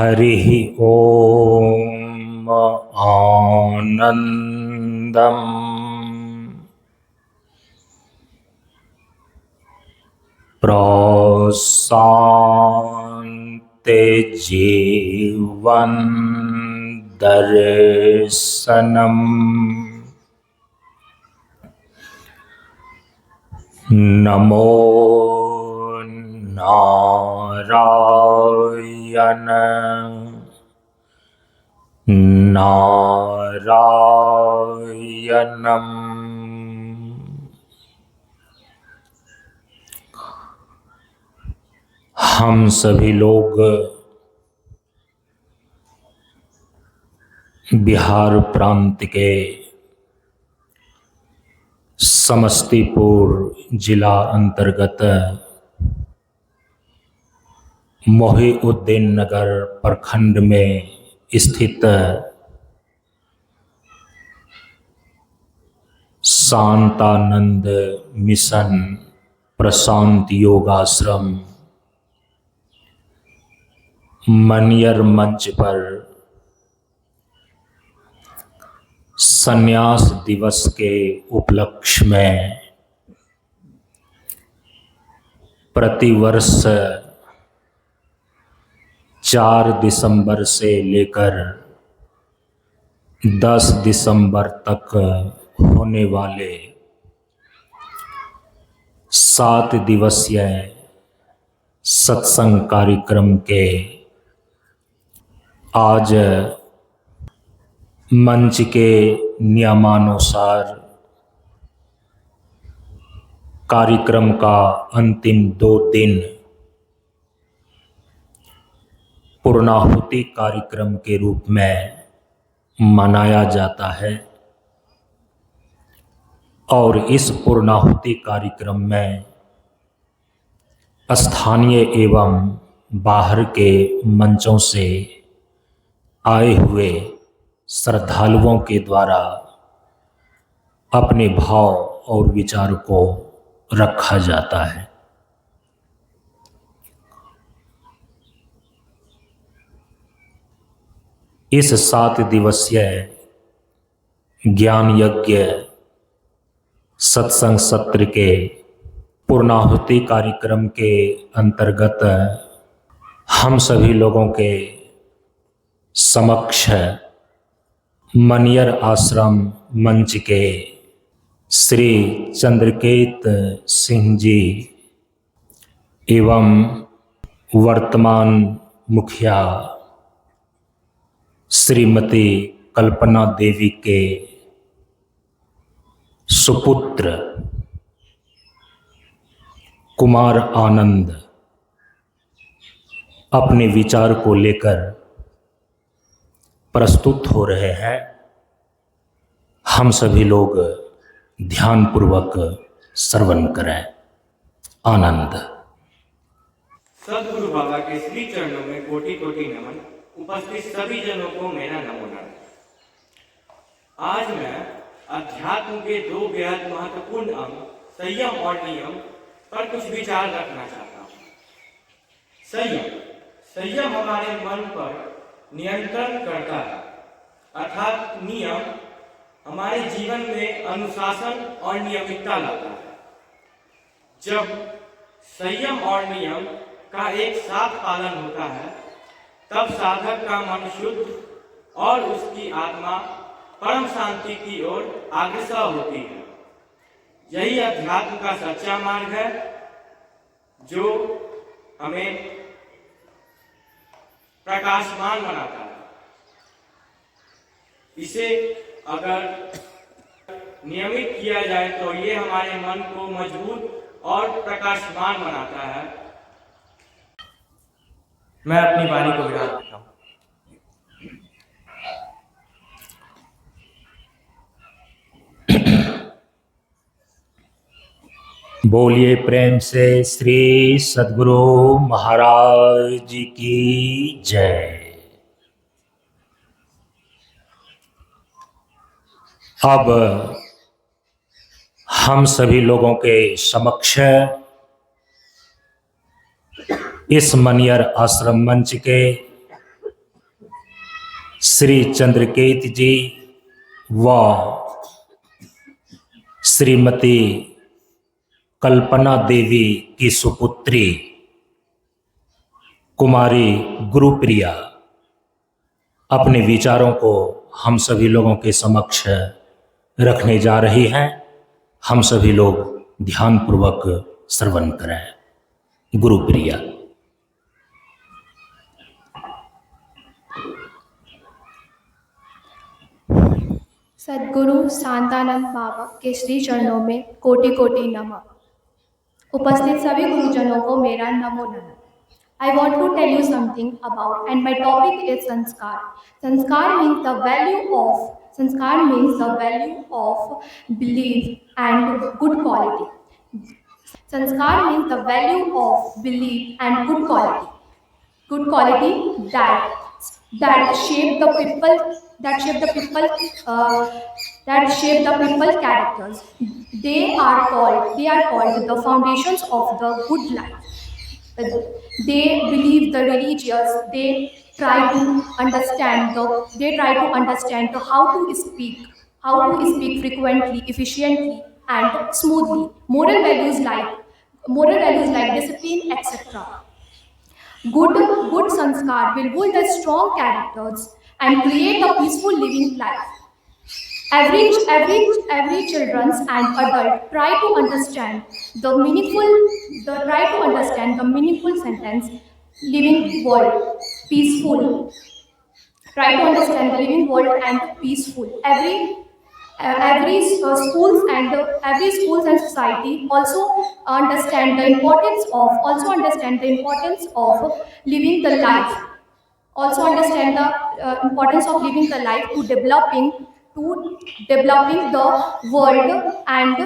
हरिः ॐ आनन्दम् प्रशान्ते जीवन दर्शनम् नमो नारायण नारायणम्। हम सभी लोग बिहार प्रांत के समस्तीपुर जिला अंतर्गत मोहिउद्दीन नगर प्रखंड में स्थित शांतानंद मिशन प्रशांत योगाश्रम मनियर मंच पर संन्यास दिवस के उपलक्ष्य में प्रतिवर्ष 4 दिसंबर से लेकर 10 दिसंबर तक होने वाले 7 दिवसीय सत्संग कार्यक्रम के आज मंच के नियमानुसार कार्यक्रम का अंतिम 2 दिन पूर्णाहुति कार्यक्रम के रूप में मनाया जाता है और इस पूर्णाहुति कार्यक्रम में स्थानीय एवं बाहर के मंचों से आए हुए श्रद्धालुओं के द्वारा अपने भाव और विचार को रखा जाता है। इस 7 दिवसीय ज्ञान यज्ञ सत्संग सत्र के पूर्णाहुति कार्यक्रम के अंतर्गत हम सभी लोगों के समक्ष मनियर आश्रम मंच के श्री चंद्रकेत सिंह जी एवं वर्तमान मुखिया श्रीमती कल्पना देवी के सुपुत्र कुमार आनंद अपने विचार को लेकर प्रस्तुत हो रहे हैं। हम सभी लोग ध्यानपूर्वक श्रवण करें। आनंद। सदगुरु बाबा के श्री चरणों में कोटि कोटि नमन। उपस्थित सभी जनों को मेरा नमो नमः। आज मैं अध्यात्म के 2 बेहद महत्वपूर्ण अंग संयम और नियम पर कुछ विचार रखना चाहता हूँ। संयम हमारे मन पर नियंत्रण करता है, अर्थात नियम हमारे जीवन में अनुशासन और नियमितता लाता है। जब संयम और नियम का एक साथ पालन होता है तब साधक का मन शुद्ध और उसकी आत्मा परम शांति की ओर अग्रसर होती है। यही अध्यात्म का सच्चा मार्ग है जो हमें प्रकाशमान बनाता है। इसे अगर नियमित किया जाए तो ये हमारे मन को मजबूत और प्रकाशमान बनाता है। मैं अपनी वाणी को विराम देता हूँ। बोलिए प्रेम से श्री सद्गुरु महाराज जी की जय। अब हम सभी लोगों के समक्ष इस मनियर आश्रम मंच के श्री चंद्रकेत जी व श्रीमती कल्पना देवी की सुपुत्री कुमारी गुरुप्रिया अपने विचारों को हम सभी लोगों के समक्ष रखने जा रही हैं। हम सभी लोग ध्यानपूर्वक श्रवण करें। गुरुप्रिया। सद्गुरु शांतानंद बाबा के श्री चरणों में कोटि कोटि नमः। उपस्थित सभी गुरुजनों को मेरा नमो नमः। I want to tell you something about, and my topic is sanskar. Sanskar means the value of belief and good quality. Sanskar means the value of belief and good quality. Good quality that shape the people characters. They are called the foundations of the good life. They believe the religious. They try to understand how to speak frequently, efficiently, and smoothly. Moral values like discipline, etc. Good sanskar will build the strong characters and create a peaceful living life. Every children and adult try to understand the meaningful sentence, living world peaceful. Try to understand the living world and peaceful. Every schools and society also understand the importance of living the life. Also understand the importance of living the life to developing the world and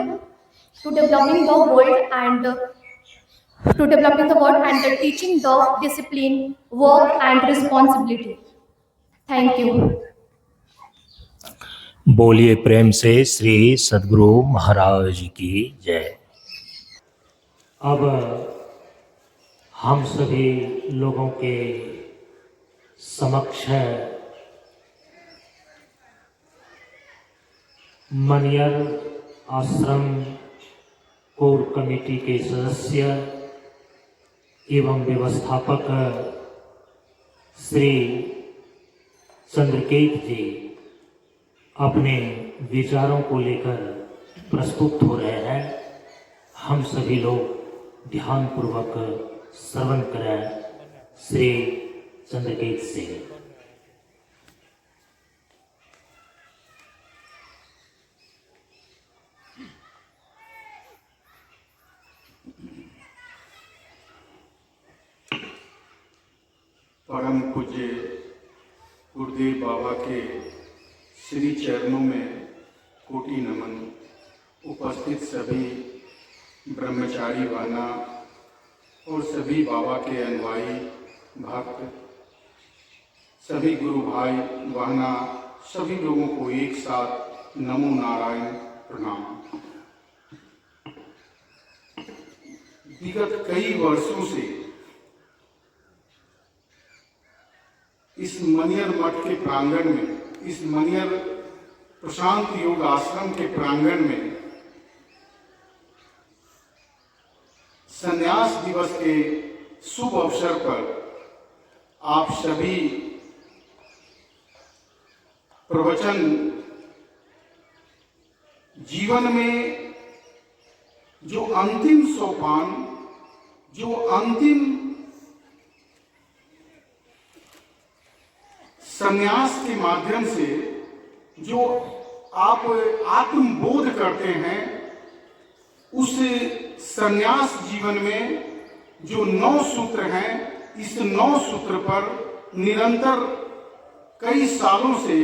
teaching the discipline, work and responsibility. Thank you. बोलिए प्रेम से श्री सद्गुरु महाराज की जय। अब हम सभी लोगों के समक्ष है मनियर आश्रम कोर कमेटी के सदस्य एवं व्यवस्थापक श्री चंद्रकेत जी अपने विचारों को लेकर प्रस्तुत हो रहे हैं। हम सभी लोग ध्यानपूर्वक श्रवण करें श्री चंद्रकेत से। परम पूज्य गुरुदेव बाबा के श्री चरणों में कोटि नमन। उपस्थित सभी ब्रह्मचारी वाना और सभी बाबा के अनुयायी भक्त, सभी गुरु भाई वाना, सभी लोगों को एक साथ नमो नारायण प्रणाम। विगत कई वर्षों से इस मनियर मठ के प्रांगण में, इस मनियर प्रशांत योग आश्रम के प्रांगण में संन्यास दिवस के शुभ अवसर पर आप सभी प्रवचन जीवन में जो अंतिम सोपान, जो अंतिम संन्यास के माध्यम से जो आप आत्मबोध करते हैं, उस संन्यास जीवन में जो 9 सूत्र हैं, इस 9 सूत्र पर निरंतर कई सालों से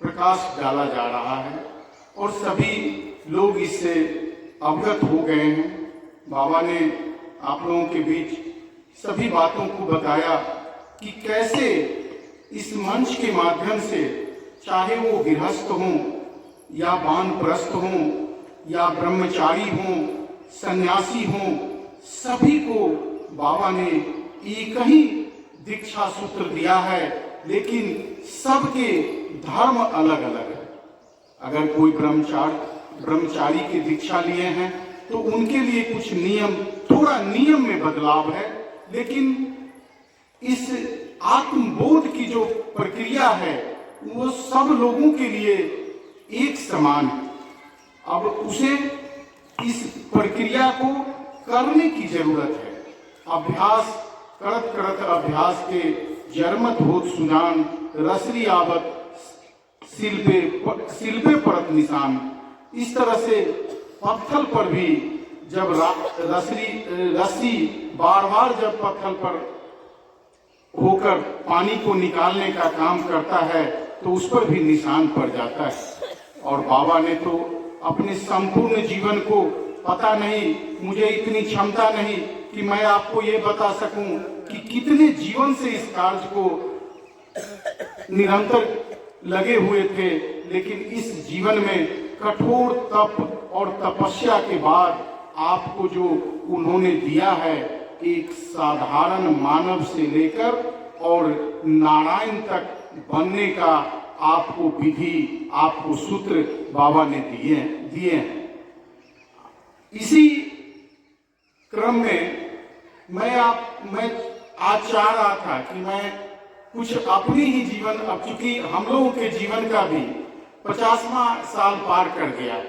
प्रकाश डाला जा रहा है और सभी लोग इससे अवगत हो गए हैं। बाबा ने आप लोगों के बीच सभी बातों को बताया कि कैसे इस मंच के माध्यम से, चाहे वो गृहस्थ हों या वानप्रस्थ हों या ब्रह्मचारी हों, सन्यासी हों, सभी को बाबा ने एक ही दीक्षा सूत्र दिया है, लेकिन सबके धर्म अलग अलग है। अगर कोई ब्रह्मचारी की दीक्षा लिए हैं तो उनके लिए कुछ नियम, थोड़ा नियम में बदलाव है, लेकिन इस आत्मबोध की जो प्रक्रिया है वो सब लोगों के लिए एक समान है। अब उसे इस प्रक्रिया को करने की जरूरत है। अभ्यास करत करत अभ्यास के जरमत होत सुजान, रसरी आवत सिलबे परत निशान। इस तरह से पत्थर पर भी जब रस्सी बार बार जब पत्थर पर होकर पानी को निकालने का काम करता है तो उस पर भी निशान पड़ जाता है। और बाबा ने तो अपने संपूर्ण जीवन को, पता नहीं, मुझे इतनी क्षमता नहीं कि मैं आपको ये बता सकूं कि कितने जीवन से इस कार्य को निरंतर लगे हुए थे, लेकिन इस जीवन में कठोर तप और तपस्या के बाद आपको जो उन्होंने दिया है, एक साधारण मानव से लेकर और नारायण तक बनने का आपको विधि, आपको सूत्र बाबा ने दिए हैं। इसी क्रम में मैं आज चाह रहा था कि मैं कुछ अपनी ही जीवन, अब चूंकि हम लोगों के जीवन का भी 50वां साल पार कर गया,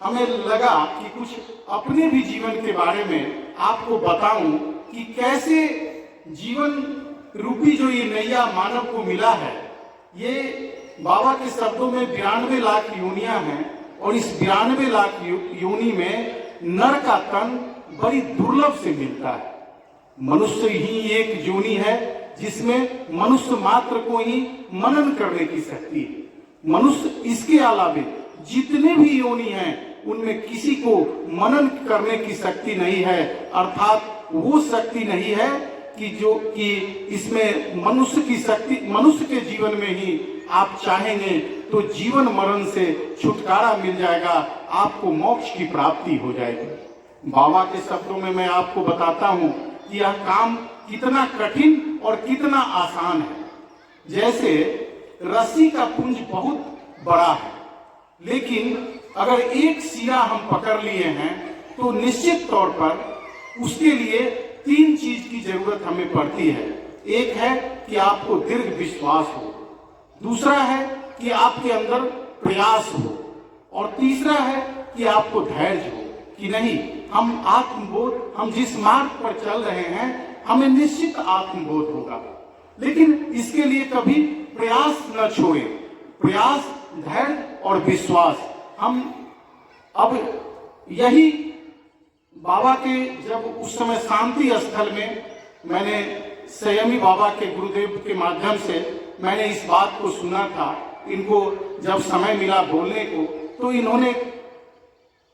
हमें लगा कि कुछ अपने भी जीवन के बारे में आपको बताऊं कि कैसे जीवन रूपी जो ये नैया मानव को मिला है, ये बाबा के शब्दों में 92 लाख योनियां हैं और इस 92 लाख योनि में नर का तन बड़ी दुर्लभ से मिलता है। मनुष्य ही एक योनि है जिसमें मनुष्य मात्र को ही मनन करने की शक्ति है। मनुष्य, इसके अलावे जितने भी योनि हैं उनमें किसी को मनन करने की शक्ति नहीं है, अर्थात वो शक्ति नहीं है कि इसमें मनुष्य की शक्ति, मनुष्य के जीवन में ही आप चाहेंगे तो जीवन मरण से छुटकारा मिल जाएगा, आपको मोक्ष की प्राप्ति हो जाएगी। बाबा के शब्दों में मैं आपको बताता हूं कि यह काम कितना कठिन और कितना आसान है। जैसे रस्सी का पुंज बहुत बड़ा है, लेकिन अगर एक सिरा हम पकड़ लिए हैं तो निश्चित तौर पर उसके लिए 3 चीज की जरूरत हमें पड़ती है। एक है कि आपको दृढ़ विश्वास हो, दूसरा है कि आपके अंदर प्रयास हो, और तीसरा है कि आपको धैर्य हो कि नहीं, हम आत्मबोध, हम जिस मार्ग पर चल रहे हैं हमें निश्चित आत्मबोध होगा। लेकिन इसके लिए कभी प्रयास न छोड़ें, प्रयास, धैर्य और विश्वास। हम अब यही बाबा के, जब उस समय शांति स्थल में मैंने संयमी बाबा के गुरुदेव के माध्यम से मैंने इस बात को सुना था, इनको जब समय मिला बोलने को तो इन्होंने,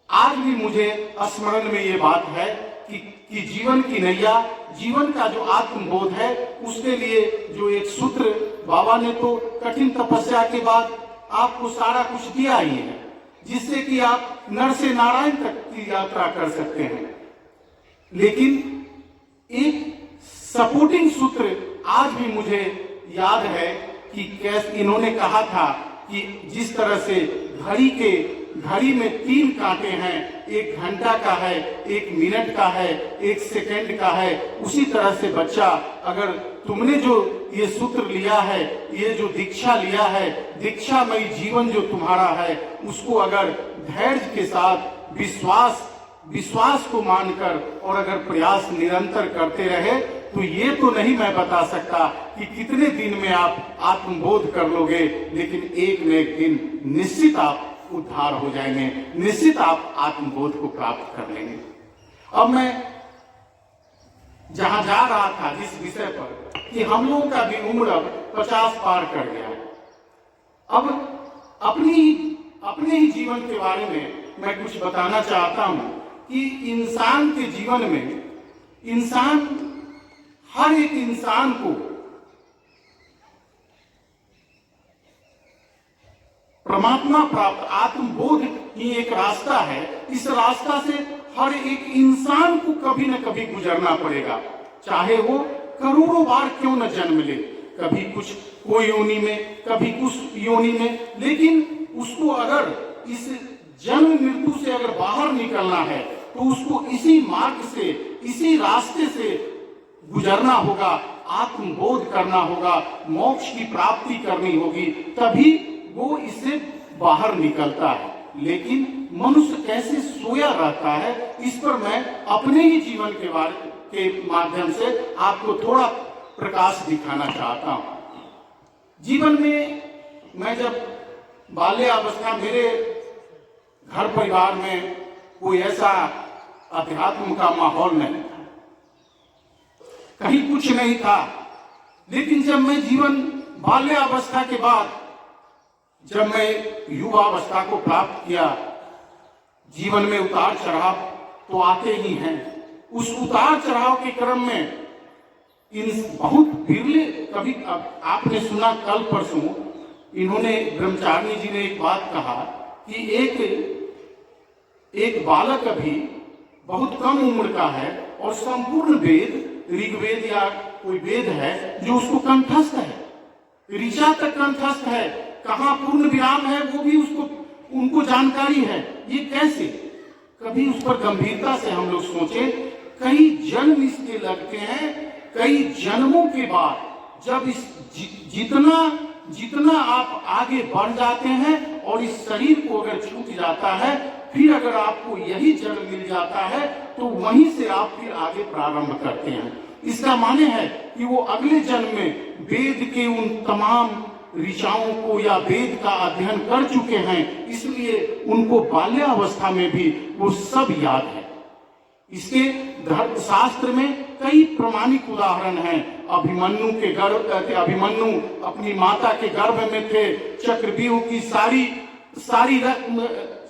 आज भी मुझे स्मरण में ये बात है कि जीवन की नैया, जीवन का जो आत्मबोध है, उसके लिए जो एक सूत्र बाबा ने तो कठिन तपस्या के बाद आपको सारा कुछ दिया ही है, जिससे कि आप नर से नारायण तक की यात्रा कर सकते हैं। लेकिन एक सपोर्टिंग सूत्र आज भी मुझे याद है कि कैसे इन्होंने कहा था कि जिस तरह से घड़ी में 3 कांटे हैं, 1 घंटा का है, 1 मिनट का है, 1 सेकंड का है, उसी तरह से बच्चा, अगर तुमने जो ये सूत्र लिया है, ये जो दीक्षा लिया है, दीक्षामयी जीवन जो तुम्हारा है, उसको अगर धैर्य के साथ विश्वास को मानकर और अगर प्रयास निरंतर करते रहे तो ये तो नहीं मैं बता सकता कि कितने दिन में आप आत्मबोध कर लोगे, लेकिन एक न एक दिन निश्चित आप उद्धार हो जाएंगे, निश्चित आप आत्मबोध को प्राप्त कर लेंगे। अब मैं जहां जा रहा था, जिस विषय पर कि हम लोगों का भी उम्र अब 50 पार कर गया है, अब अपने ही जीवन के बारे में मैं कुछ बताना चाहता हूं कि इंसान के जीवन में हर एक इंसान को परमात्मा प्राप्त आत्मबोध ही एक रास्ता है। इस रास्ता से हर एक इंसान को कभी न कभी गुजरना पड़ेगा, चाहे वो करोड़ों बार क्यों न जन्म ले। कभी कुछ कोई योनि में, कभी कुछ योनि में, लेकिन उसको अगर इस जन्म मृत्यु से अगर बाहर निकलना है तो उसको इसी मार्ग से, इसी रास्ते से गुजरना होगा, आत्मबोध करना होगा, मोक्ष की प्राप्ति करनी होगी, तभी वो इससे बाहर निकलता है। लेकिन मनुष्य कैसे सोया रहता है, इस पर मैं अपने ही जीवन के माध्यम से आपको थोड़ा प्रकाश दिखाना चाहता हूं। जीवन में मैं जब बाल्यावस्था, मेरे घर परिवार में कोई ऐसा अध्यात्म का माहौल नहीं था, कहीं कुछ नहीं था। लेकिन जब मैं जीवन बाल्यावस्था के बाद जब मैं युवावस्था को प्राप्त किया, जीवन में उतार चढ़ाव तो आते ही हैं। उस उतार चढ़ाव के क्रम में इन बहुत बिरले, कभी आपने सुना कल परसों इन्होंने, ब्रह्मचारिणी जी ने एक बात कहा कि एक बालक अभी बहुत कम उम्र का है और संपूर्ण वेद, ऋग्वेद या कोई वेद है जो उसको कंठस्थ है, ऋचा तक कंठस्थ है, कहाँ पूर्ण विराम है वो भी उनको जानकारी है। ये कैसे? कभी उस पर गंभीरता से हम लोग सोचे। कई जन्म इसके लगते हैं, कई जन्मों के बाद जब इस जितना आप आगे बढ़ जाते हैं और इस शरीर को अगर छूट जाता है, फिर अगर आपको यही जन्म मिल जाता है तो वहीं से आप फिर आगे प्रारंभ करते हैं। इसका माने है कि वो अगले जन्म में वेद के उन तमाम ऋचाओं को या वेद का अध्ययन कर चुके हैं, इसलिए उनको बाल्यावस्था में भी वो सब याद है। इसके धर्म शास्त्र में कई प्रमाणिक उदाहरण हैं। अभिमन्यु अपनी माता के गर्भ में थे, चक्रव्यूह की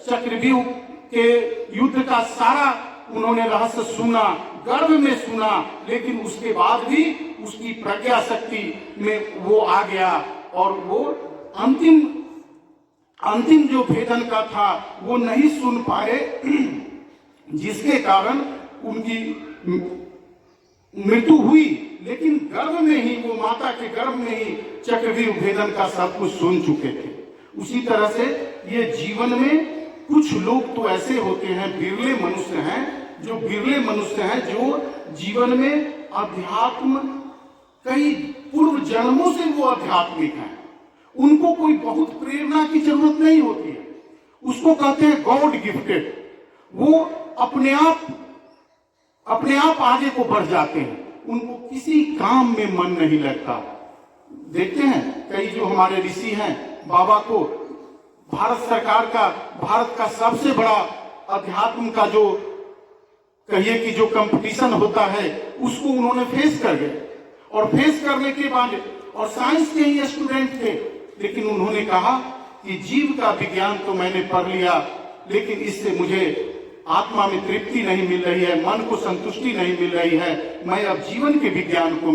चक्रव्यूह के युद्ध का सारा उन्होंने रहस्य सुना, गर्भ में सुना, लेकिन उसके बाद भी उसकी प्रज्ञा शक्ति में वो आ गया और वो अंतिम जो भेदन का था वो नहीं सुन पाए, जिसके कारण उनकी मृत्यु हुई। लेकिन गर्भ में ही, वो माता के गर्भ में ही चक्रव्यूह भेदन का सब कुछ सुन चुके थे। उसी तरह से ये जीवन में कुछ लोग तो ऐसे होते हैं, बिरले मनुष्य हैं जो जीवन में अध्यात्म, कई पूर्व जन्मों से वो आध्यात्मिक हैं। उनको कोई बहुत प्रेरणा की जरूरत नहीं होती है, उसको कहते हैं गॉड गिफ्टेड। वो अपने आप आगे को बढ़ जाते हैं, उनको किसी काम में मन नहीं लगता। देखते हैं कई जो हमारे ऋषि हैं, बाबा को भारत सरकार का, भारत का सबसे बड़ा अध्यात्म का जो कहिए कि जो कंपटीशन होता है उसको उन्होंने फेस कर गए, और फेस करने के बाद, और साइंस के ही स्टूडेंट थे, लेकिन उन्होंने कहा कि जीव का विज्ञान तो मैंने पढ़ लिया, लेकिन इससे मुझे आत्मा में तृप्ति नहीं मिल रही है, मन को संतुष्टि नहीं मिल रही है, मैं अब जीवन के विज्ञान को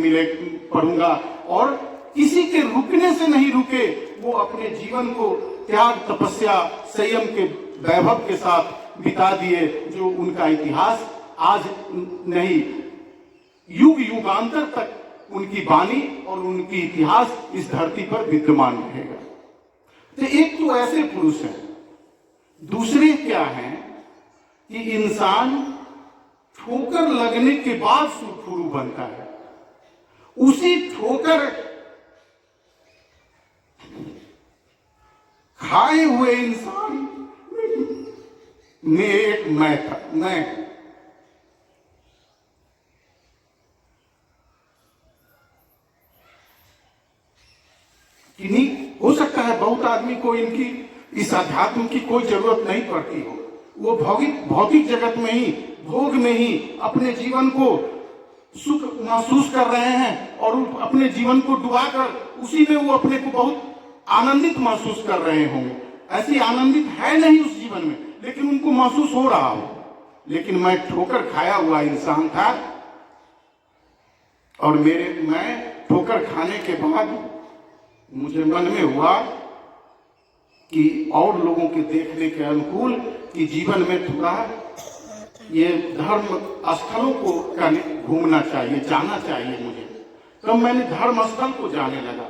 पढ़ूंगा। और किसी के रुकने से नहीं रुके, वो अपने जीवन को त्याग, तपस्या, संयम के वैभव के साथ बिता दिए, जो उनका इतिहास आज नहीं, युग युगांतर तक उनकी वाणी और उनकी इतिहास इस धरती पर विद्यमान रहेगा। तो एक तो ऐसे पुरुष हैं। दूसरे क्या हैं कि इंसान ठोकर लगने के बाद सुरखुरू बनता है। उसी ठोकर खाए हुए इंसान में एक मैं था। मैं किन्हीं, हो सकता है बहुत आदमी को इनकी, इस अध्यात्म की कोई जरूरत नहीं पड़ती हो, वो भौतिक जगत में ही, भोग में ही अपने जीवन को सुख महसूस कर रहे हैं और अपने जीवन को डुबाकर उसी में वो अपने को बहुत आनंदित महसूस कर रहे होंगे। ऐसी आनंदित है नहीं उस जीवन में, लेकिन उनको महसूस हो रहा हो। लेकिन मैं ठोकर खाया हुआ इंसान था, और मैं ठोकर खाने के बाद मुझे मन में हुआ कि और लोगों के देखने के अनुकूल कि जीवन में थोड़ा ये धर्म स्थलों को घूमना चाहिए, जाना चाहिए मुझे। तो मैंने धर्म स्थल को जाने लगा।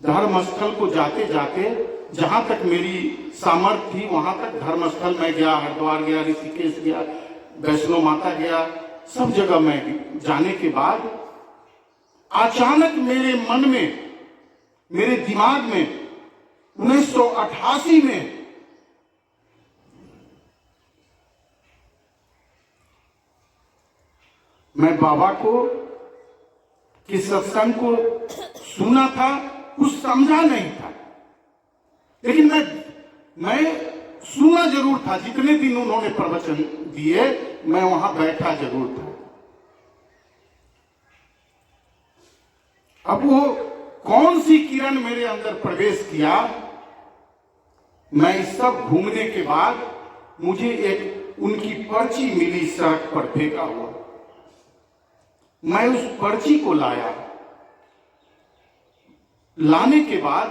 धर्मस्थल को जाते जाते जहां तक मेरी सामर्थ्य थी वहां तक धर्मस्थल में गया, हरिद्वार गया, ऋषिकेश गया, वैष्णो माता गया, सब जगह मैं जाने के बाद अचानक मेरे मन में, मेरे दिमाग में 1988 में मैं बाबा को कि सत्संग को सुना था, कुछ समझा नहीं था, लेकिन मैं सुना जरूर था। जितने दिन उन्होंने प्रवचन दिए मैं वहां बैठा जरूर था। अब वो कौन सी किरण मेरे अंदर प्रवेश किया, मैं इस सब घूमने के बाद मुझे एक उनकी पर्ची मिली सड़क पर फेंका हुआ। मैं उस पर्ची को लाया, लाने के बाद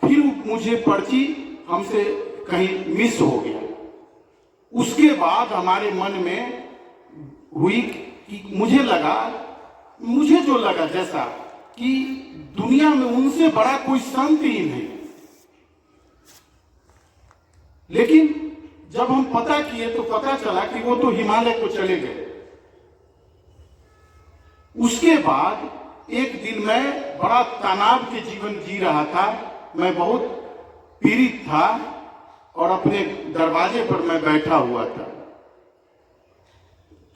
फिर मुझे पर्ची हमसे कहीं मिस हो गया। उसके बाद हमारे मन में हुई कि मुझे जो लगा जैसा कि दुनिया में उनसे बड़ा कोई संत ही नहीं। लेकिन जब हम पता किए तो पता चला कि वो तो हिमालय को चले गए। उसके बाद एक दिन मैं बड़ा तनाव के जीवन जी रहा था, मैं बहुत पीड़ित था और अपने दरवाजे पर मैं बैठा हुआ था।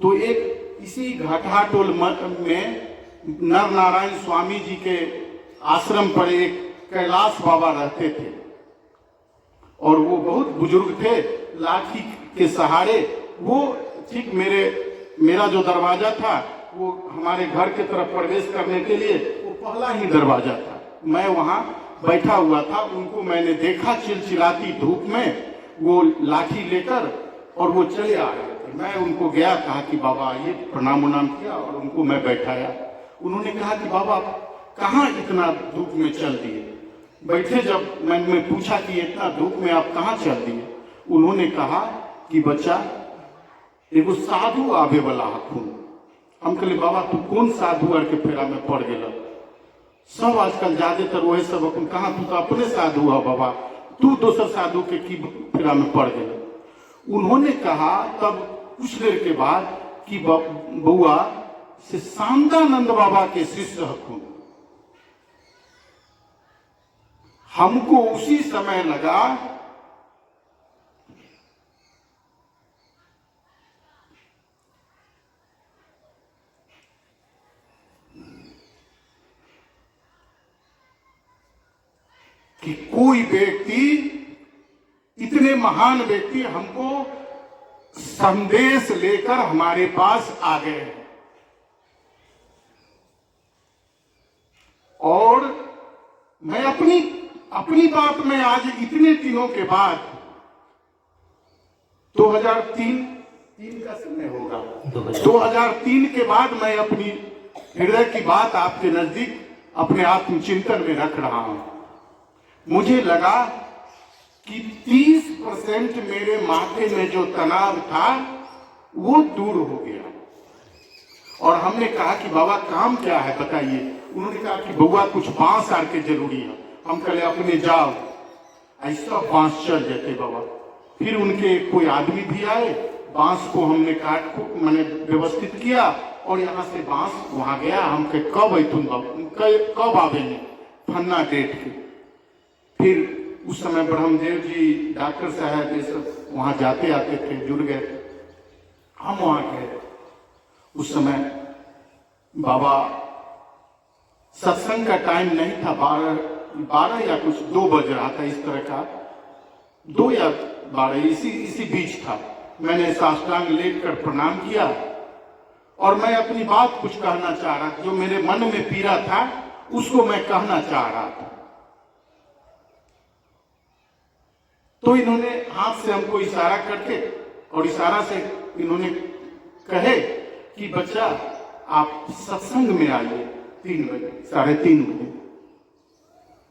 तो एक इसी घाटाटोल में नर नारायण स्वामी जी के आश्रम पर एक कैलाश बाबा रहते थे और वो बहुत बुजुर्ग थे, लाठी के सहारे। वो ठीक मेरा जो दरवाजा था वो हमारे घर के तरफ प्रवेश करने के लिए वो पहला ही दरवाजा था। मैं वहां बैठा हुआ था, उनको मैंने देखा चिलचिलाती धूप में वो लाठी लेकर, और वो चले आ रहे थे। मैं उनको गया, कहा कि बाबा आइए, प्रणाम उनाम किया और उनको मैं बैठाया। उन्होंने कहा कि बाबा कहाँ इतना धूप में चल दिए। बैठे जब मैंने पूछा कि इतना धूप में आप कहाँ चल दिए, उन्होंने कहा कि बच्चा एगो साधु आवे वाला हथुन। हम कहले बाबा तू कौन साधु आर के फेरा में पड़ गया? सब आजकल ज्यादातर वही सब अपन, कहा तू तो अपने साधु है बाबा, तू दोसर साधु के की फेरा में पड़ गया। उन्होंने कहा तब कुछ देर के बाद कि बउआ से शांतानंद बाबा के शिष्य हथुन। हमको उसी समय लगा कि कोई व्यक्ति, इतने महान व्यक्ति हमको संदेश लेकर हमारे पास आ गए हैं। और मैं अपनी बात में आज इतने दिनों के बाद 2003 का समय होगा, 2003 के बाद मैं अपनी हृदय की बात आपके नजदीक अपने आत्मचिंतन में रख रहा हूं। मुझे लगा कि 30% मेरे माथे में जो तनाव था वो दूर हो गया। और हमने कहा कि बाबा काम क्या है बताइए। उन्होंने कहा कि बउआ कुछ बांस आर के जरूरी है। हम कहले अपने जाओ, ऐसा बांस चल जाते बाबा। फिर उनके कोई आदमी भी आए, बांस को हमने काट को मैंने व्यवस्थित किया और यहाँ से बांस वहां गया। हम कहे कब तुम कब आवेंगे, फन्ना डेट के। फिर उस समय ब्रह्मदेव जी डॉक्टर साहब ये सब वहां जाते आते थे, जुड़ गए थे। हम वहां गए, उस समय बाबा सत्संग का टाइम नहीं था, 12 या कुछ 2 बज रहा था, इस तरह का 2 या 12 इसी बीच था। मैंने साष्टांग लेकर प्रणाम किया और मैं अपनी बात कुछ कहना चाह रहा था, जो मेरे मन में पीड़ा था उसको मैं कहना चाह रहा था। तो इन्होंने हाथ से हमको इशारा करके और इशारा से इन्होंने कहे कि बच्चा आप सत्संग में आइए 3 बजे, 3:30 बजे।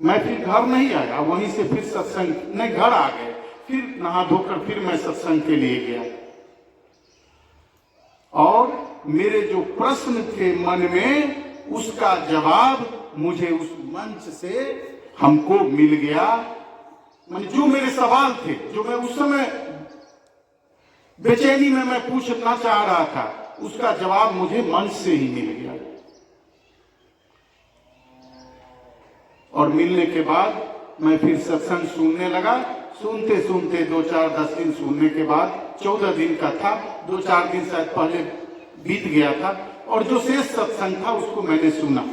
मैं फिर घर नहीं आया, वहीं से फिर सत्संग नहीं, घर आ गए। फिर नहा धोकर फिर मैं सत्संग के लिए गया और मेरे जो प्रश्न थे मन में उसका जवाब मुझे उस मंच से हमको मिल गया। मैंने जो मेरे सवाल थे, जो मैं उस समय बेचैनी में मैं पूछना चाह रहा था, उसका जवाब मुझे मंच से ही मिल गया। और मिलने के बाद मैं फिर सत्संग सुनने लगा। सुनते सुनते 2-4-10 दिन सुनने के बाद, 14 दिन का था, 2-4 दिन शायद पहले बीत गया था, और जो शेष सत्संग था उसको मैंने सुना।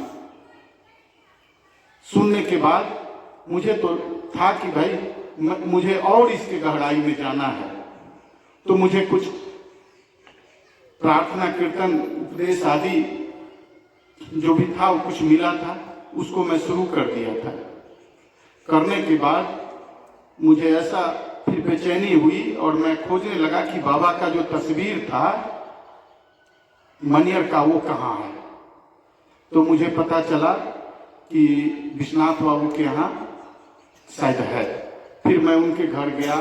सुनने के बाद मुझे तो था कि भाई मुझे और इसके गहराई में जाना है, तो मुझे कुछ प्रार्थना, कीर्तन, उपदेश आदि जो भी था वो कुछ मिला था, उसको मैं शुरू कर दिया था। करने के बाद मुझे ऐसा फिर बेचैनी हुई और मैं खोजने लगा कि बाबा का जो तस्वीर था मनियर का, वो कहाँ है। तो मुझे पता चला कि विश्वनाथ बाबू के यहाँ शायद है। फिर मैं उनके घर गया,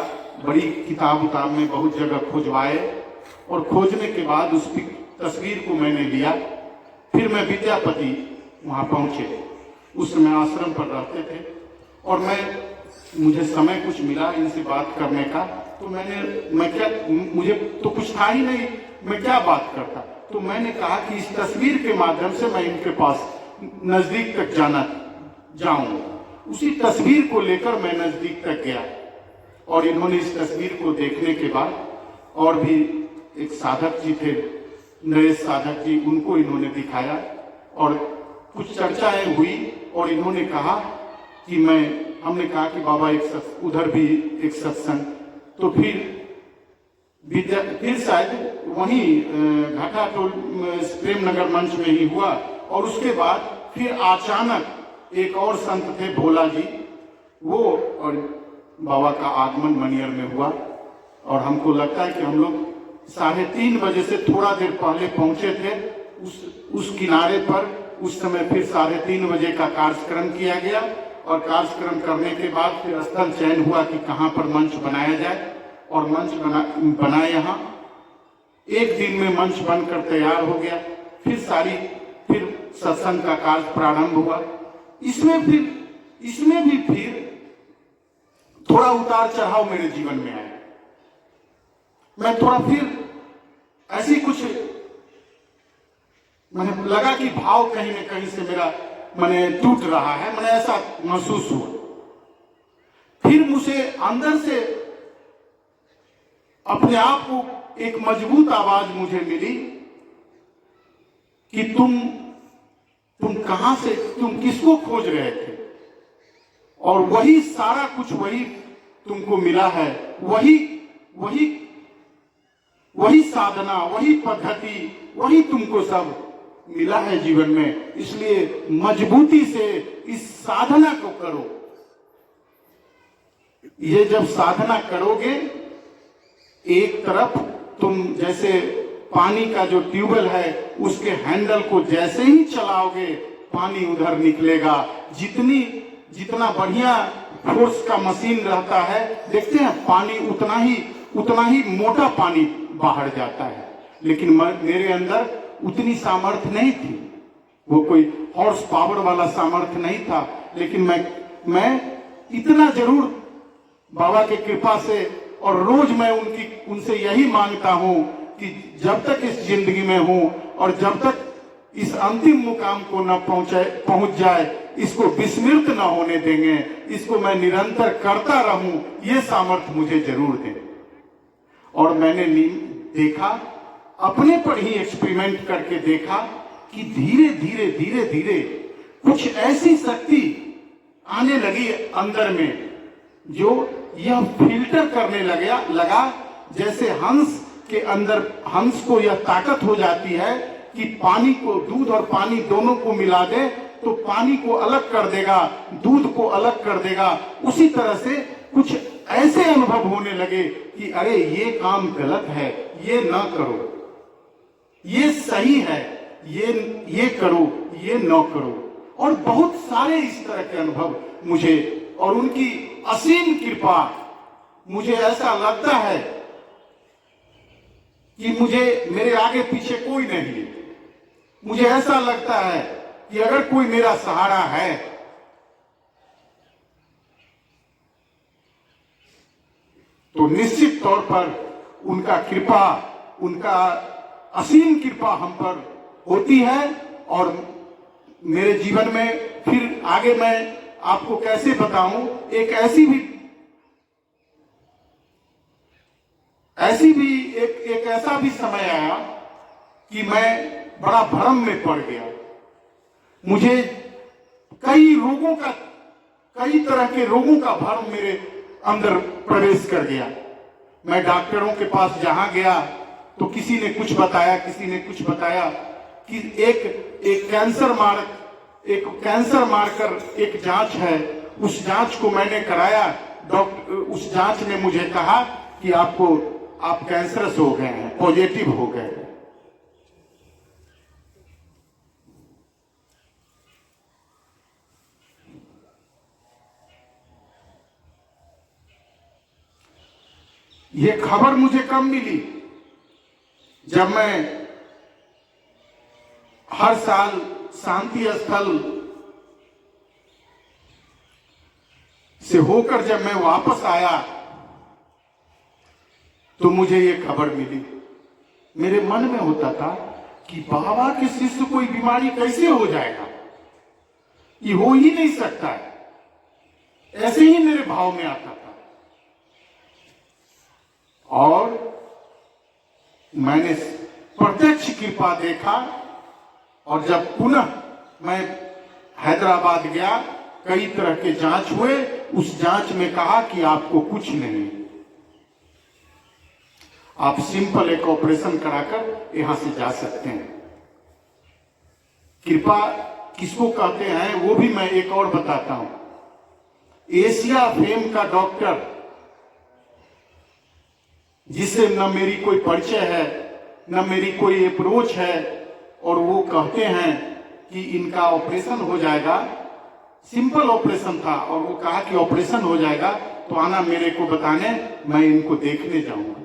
बड़ी किताब उताब में बहुत जगह खोजवाए, और खोजने के बाद उस तस्वीर को मैंने लिया। फिर मैं विद्यापति वहाँ पहुँचे। उस समय आश्रम पर रहते थे, और मुझे समय कुछ मिला इनसे बात करने का, तो मुझे तो कुछ था ही नहीं, मैं क्या बात करता। तो मैंने कहा कि इस तस्वीर के माध्यम से मैं इनके पास नजदीक तक जाऊं। उसी तस्वीर को लेकर मैं नजदीक तक गया, और इन्होंने इस तस्वीर को देखने के बाद, और भी एक साधक जी थे, नरेश साधक जी, उनको इन्होंने दिखाया, और कुछ चर्चाएं हुई, और इन्होंने कहा कि हमने कहा कि बाबा उधर भी एक सत्संग। तो फिर शायद वहीं घाटा टोल प्रेम नगर मंच में ही हुआ, और उसके बाद फिर अचानक एक और संत थे भोला जी, वो और बाबा का आगमन मनियर में हुआ। और हमको लगता है कि हम लोग 3:30 बजे से थोड़ा देर पहले पहुंचे थे उस किनारे पर। उस समय फिर 3:30 बजे का कार्यक्रम किया गया, और कार्यक्रम करने के बाद फिर स्थल चयन हुआ कि कहाँ पर मंच बनाया जाए, और मंच बनाए यहाँ। एक दिन में मंच बनकर तैयार हो गया। फिर सत्संग का कार्य प्रारंभ हुआ। इसमें भी फिर थोड़ा उतार चढ़ाव मेरे जीवन में आया। मैं थोड़ा फिर ऐसी कुछ मैंने लगा कि भाव कहीं न कहीं से मेरा टूट रहा है, मैंने ऐसा महसूस हुआ। फिर मुझे अंदर से अपने आप को एक मजबूत आवाज मुझे मिली कि तुम कहां से, तुम किसको खोज रहे थे, और वही सारा कुछ वही तुमको मिला है, वही साधना, वही पद्धति, वही तुमको सब मिला है जीवन में। इसलिए मजबूती से इस साधना को करो। ये जब साधना करोगे, एक तरफ तुम जैसे पानी का जो ट्यूबवेल है उसके हैंडल को जैसे ही चलाओगे, पानी उधर निकलेगा। जितना बढ़िया फोर्स का मशीन रहता है, देखते हैं पानी उतना ही मोटा पानी बाहर जाता है। लेकिन मेरे अंदर उतनी सामर्थ्य नहीं थी, वो कोई हॉर्स पावर वाला सामर्थ्य नहीं था। लेकिन मैं इतना जरूर बाबा की कृपा से, और रोज मैं उनसे यही मांगता हूं कि जब तक इस जिंदगी में हूं, और जब तक इस अंतिम मुकाम को न पहुंच जाए, इसको विस्मृत न होने देंगे, इसको मैं निरंतर करता रहूं, ये सामर्थ्य मुझे जरूर दें। और मैंने देखा, अपने पर ही एक्सपेरिमेंट करके देखा कि धीरे धीरे कुछ ऐसी शक्ति आने लगी अंदर में, जो यह फिल्टर करने लगा जैसे हंस के अंदर, हंस को यह ताकत हो जाती है कि पानी को, दूध और पानी दोनों को मिला दे तो पानी को अलग कर देगा, दूध को अलग कर देगा। उसी तरह से कुछ ऐसे अनुभव होने लगे कि अरे ये काम गलत है, ये ना करो, ये सही है, ये करो, ये न करो। और बहुत सारे इस तरह के अनुभव मुझे, और उनकी असीम कृपा, मुझे ऐसा लगता है कि मेरे आगे पीछे कोई नहीं है। मुझे ऐसा लगता है कि अगर कोई मेरा सहारा है तो निश्चित तौर पर उनका कृपा, उनका असीम कृपा हम पर होती है। और मेरे जीवन में फिर आगे मैं आपको कैसे बताऊं, एक ऐसी भी एक ऐसा भी समय आया कि मैं बड़ा भ्रम में पड़ गया। मुझे कई तरह के रोगों का भ्रम मेरे अंदर प्रवेश कर गया। मैं डॉक्टरों के पास जहां गया तो किसी ने कुछ बताया, किसी ने कुछ बताया कि एक कैंसर मार्कर एक जांच है, उस जांच को मैंने कराया। डॉक्टर उस जांच ने मुझे कहा कि आप कैंसरस हो गए हैं, पॉजिटिव हो गए हैं। ये खबर मुझे कब मिली, जब मैं हर साल शांति स्थल से होकर जब मैं वापस आया तो मुझे ये खबर मिली। मेरे मन में होता था कि बाबा के शिष्य कोई बीमारी कैसे हो जाएगा, ये हो ही नहीं सकता है। ऐसे ही मेरे भाव में आता था। और मैंने प्रत्यक्ष कृपा देखा। और जब पुनः मैं हैदराबाद गया, कई तरह के जांच हुए। उस जांच में कहा कि आपको कुछ नहीं, आप सिंपल एक ऑपरेशन कराकर यहां से जा सकते हैं। कृपा किसको कहते हैं वो भी मैं एक और बताता हूं। एशिया फेम का डॉक्टर, जिससे न मेरी कोई परिचय है, न मेरी कोई अप्रोच है, और वो कहते हैं कि इनका ऑपरेशन हो जाएगा। सिंपल ऑपरेशन था और वो कहा कि ऑपरेशन हो जाएगा तो आना मेरे को बताने, मैं इनको देखने जाऊंगा।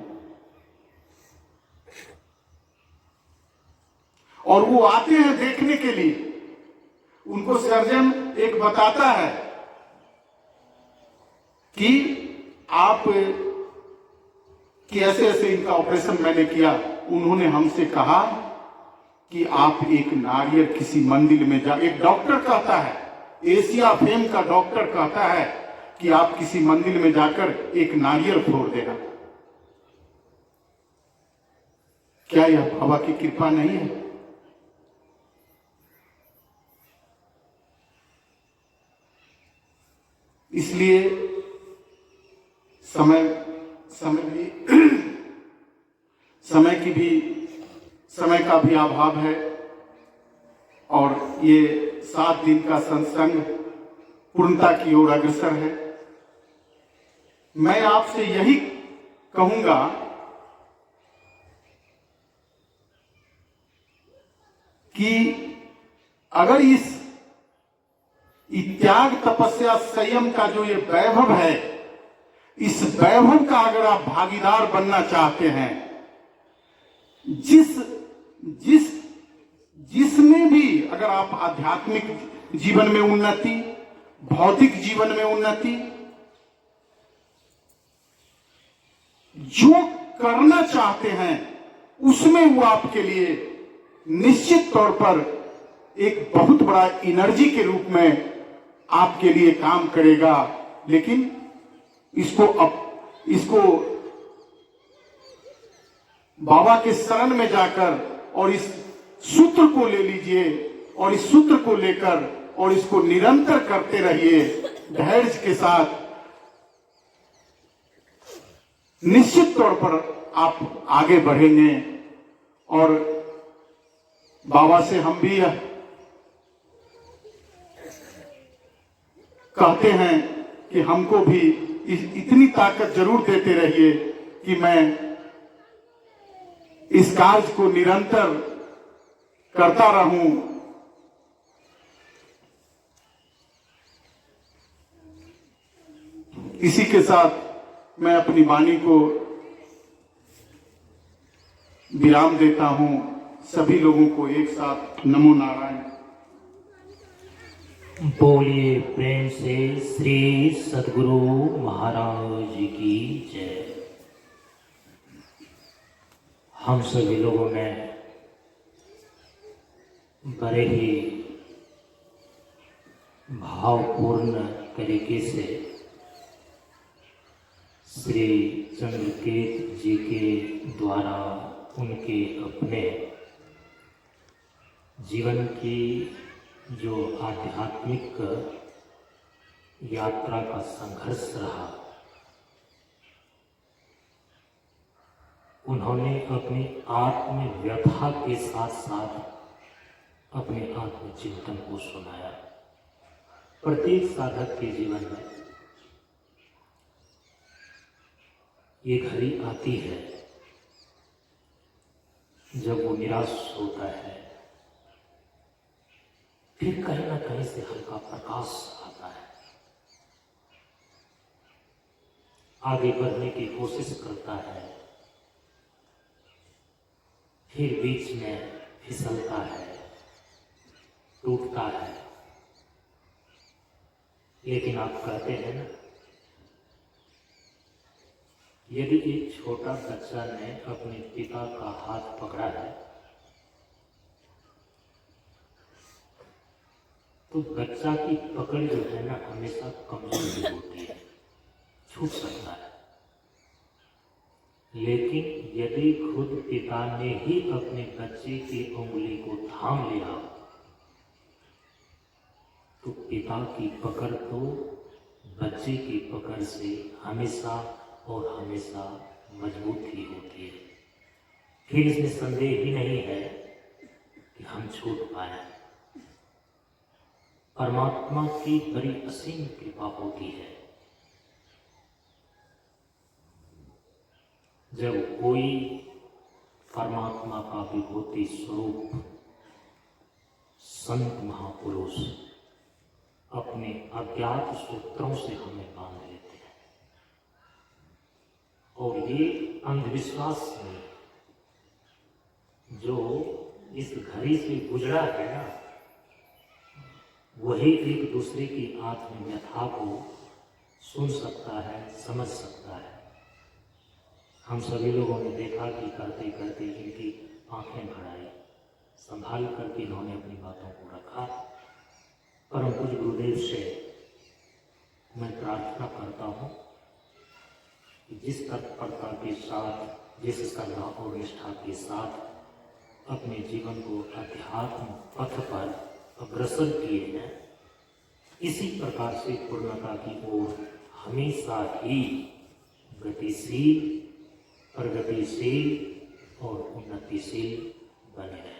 और वो आते हैं देखने के लिए। उनको सर्जन एक बताता है कि आप कि ऐसे ऐसे इनका ऑपरेशन मैंने किया। उन्होंने हमसे कहा कि आप एक नारियल किसी मंदिर में जा, एक डॉक्टर कहता है, एशिया फेम का डॉक्टर कहता है कि आप किसी मंदिर में जाकर एक नारियल फोड़ देना। क्या यह बाबा की कृपा नहीं है? इसलिए समय का भी अभाव है। और ये 7 दिन का सत्संग पूर्णता की ओर अग्रसर है। मैं आपसे यही कहूंगा कि अगर इस त्याग, तपस्या, संयम का जो ये वैभव है, इस वैभव का अगर आप भागीदार बनना चाहते हैं, जिसमें भी अगर आप आध्यात्मिक जीवन में उन्नति, भौतिक जीवन में उन्नति, जो करना चाहते हैं उसमें वो आपके लिए निश्चित तौर पर एक बहुत बड़ा एनर्जी के रूप में आपके लिए काम करेगा। लेकिन इसको बाबा के शरण में जाकर और इस सूत्र को ले लीजिए और इस सूत्र को लेकर और इसको निरंतर करते रहिए धैर्य के साथ। निश्चित तौर पर आप आगे बढ़ेंगे। और बाबा से हम भी कहते हैं कि हमको भी इतनी ताकत जरूर देते रहिए कि मैं इस कार्य को निरंतर करता रहूं। इसी के साथ मैं अपनी वाणी को विराम देता हूं। सभी लोगों को एक साथ नमो नारायण। बोलिए प्रेम से श्री सद्गुरु महाराज की जय। हम सभी लोगों ने बड़े ही भावपूर्ण तरीके से श्री चंद्रकेत जी के द्वारा उनके अपने जीवन की जो आध्यात्मिक यात्रा का संघर्ष रहा, उन्होंने अपनी आत्म व्यथा के साथ साथ अपने आत्मचिंतन को सुनाया। प्रत्येक साधक के जीवन में ये घड़ी आती है जब वो निराश होता है, फिर कहीं ना कहीं से हल्का प्रकाश आता है, आगे बढ़ने की कोशिश करता है, फिर बीच में फिसलता है, टूटता है। लेकिन आप कहते हैं ना, यदि एक छोटा बच्चा ने अपने पिता का हाथ पकड़ा है तो बच्चा की पकड़ जो है ना हमेशा कमजोर भी होती है, छूट सकता है। लेकिन यदि खुद पिता ने ही अपने बच्चे की उंगली को थाम लिया तो पिता की पकड़ तो बच्चे की पकड़ से हमेशा और हमेशा मजबूत ही होती है। फिर इसमें संदेह ही नहीं है कि हम छूट पाए। परमात्मा की बड़ी असीम कृपा होती है। जब कोई परमात्मा का विभूति स्वरूप संत महापुरुष अपने अज्ञात सूत्रों से हमें बांध लेते हैं, और ये अंधविश्वास में जो इस घड़ी से गुजरा है ना, वही एक दूसरे की आत्म व्यथा को सुन सकता है, समझ सकता है। हम सभी लोगों ने देखा कि करते करते इनकी आंखें भर आई, संभाल करके इन्होंने अपनी बातों को रखा। परम पूज्य गुरुदेव से मैं प्रार्थना करता हूँ कि जिस तत्परता के साथ, जिस श्रद्धा और निष्ठा के साथ अपने जीवन को अध्यात्म पथ पर अग्रसर किए हैं, इसी प्रकार से पूर्णता की ओर हमेशा ही गतिशील, प्रगतिशील और उन्नतिशील बने रहें।